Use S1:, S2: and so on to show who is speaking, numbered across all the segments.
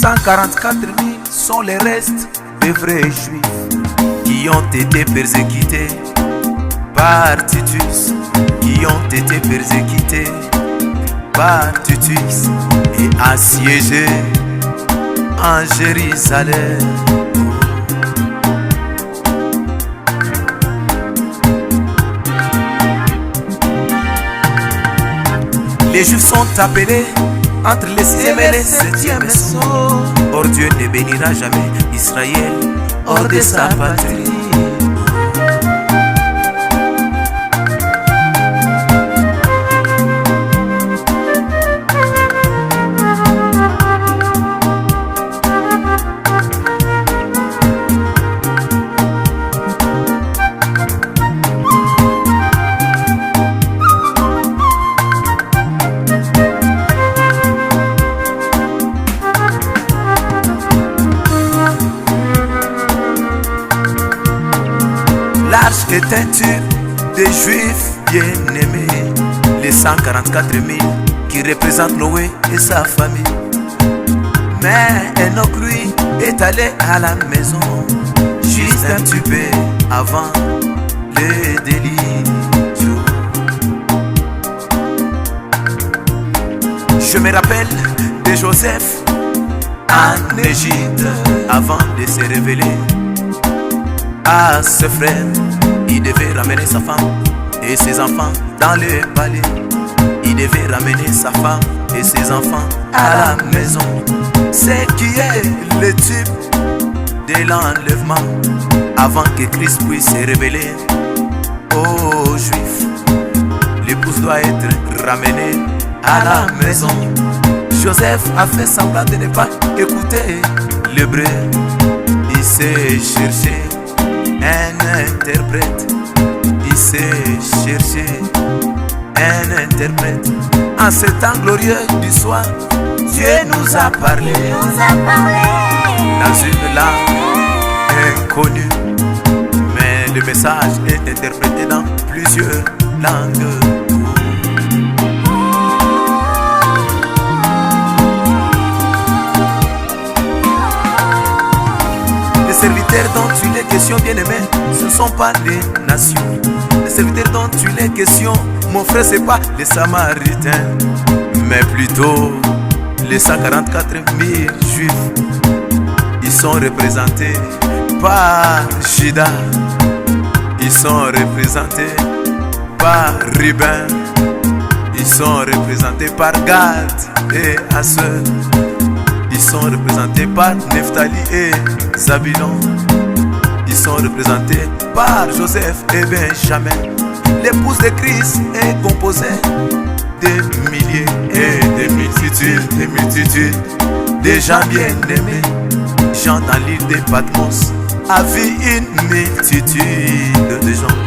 S1: 144 000 sont les restes des vrais juifs qui ont été persécutés par Titus, qui ont été persécutés par Titus et assiégés en Jérusalem. Les Juifs sont appelés entre les 6e et les 7e sceaux. Or Dieu ne bénira jamais Israël hors de sa patrie. L'arche est un tube des Juifs bien-aimés, les 144 000 qui représentent Noé et sa famille. Mais Enoch, lui, est allé à la maison, juste un petit peu avant le déluge. Je me rappelle de Joseph en Égypte avant de se révéler à ses frères. Il devait ramener sa femme et ses enfants dans le palais. Il devait ramener sa femme et ses enfants à la maison. C'est qui est le type de l'enlèvement avant que Christ puisse se révéler aux Juifs. L'épouse doit être ramenée à la maison. Joseph a fait semblant de ne pas écouter l'hébreu. Il s'est cherché un interprète, il s'est cherché un interprète. En ce temps glorieux du soir, Dieu nous a parlé dans une langue inconnue, mais le message est interprété dans plusieurs langues. Les serviteurs dont il est question, bien-aimé, ce ne sont pas les nations. Les serviteurs dont il est question, mon frère, ce n'est pas les Samaritains, mais plutôt les 144 000 Juifs. Ils sont représentés par Juda, ils sont représentés par Ruben, ils sont représentés par Gad et Aser. Ils sont représentés par Nephtali et Zabulon. Ils sont représentés par Joseph et Benjamin. L'épouse de Christ est composée de milliers et de multitudes de gens bien-aimés. Jean dans l'île de Patmos a vu une multitude de gens.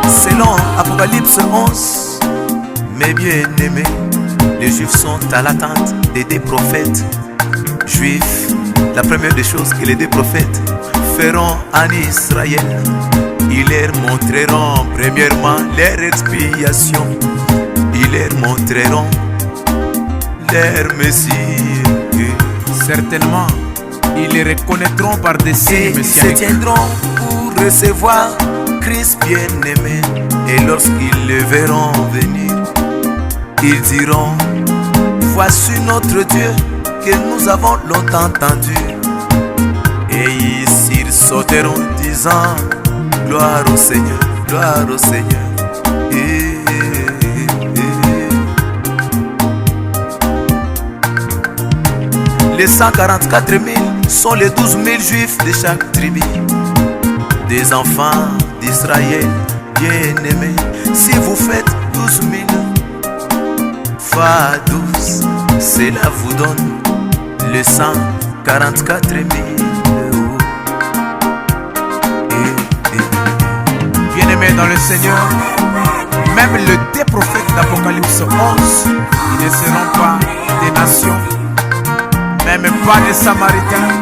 S1: Selon Apocalypse 11, mes bien-aimés, les Juifs sont à l'attente des deux prophètes juifs. La première des choses que les deux prophètes feront en Israël, ils leur montreront premièrement leur expiation. Ils leur montreront leur Messie.
S2: Certainement, ils les reconnaîtront par des signes messianiques.
S1: Ils se tiendront pour recevoir Christ bien-aimé. Et lorsqu'ils le verront venir, ils diront: voici notre Dieu que nous avons longtemps entendu. Et ils sauteront disant: gloire au Seigneur, gloire au Seigneur. Les 144 000 sont les 12 000 Juifs de chaque tribu, des enfants d'Israël bien-aimés. Si vous faites 12 000 fois 12, cela vous donne les 144 000.
S2: Bien-aimés dans le Seigneur, même les deux prophètes d'Apocalypse 11, ils ne seront pas des nations, même pas des Samaritains,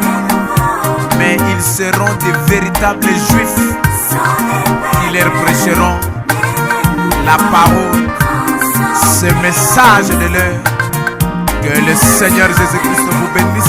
S2: mais ils seront des véritables Juifs qui leur prêcheront la parole, ce message de l'heure. Que le Seigneur Jésus-Christ vous bénisse.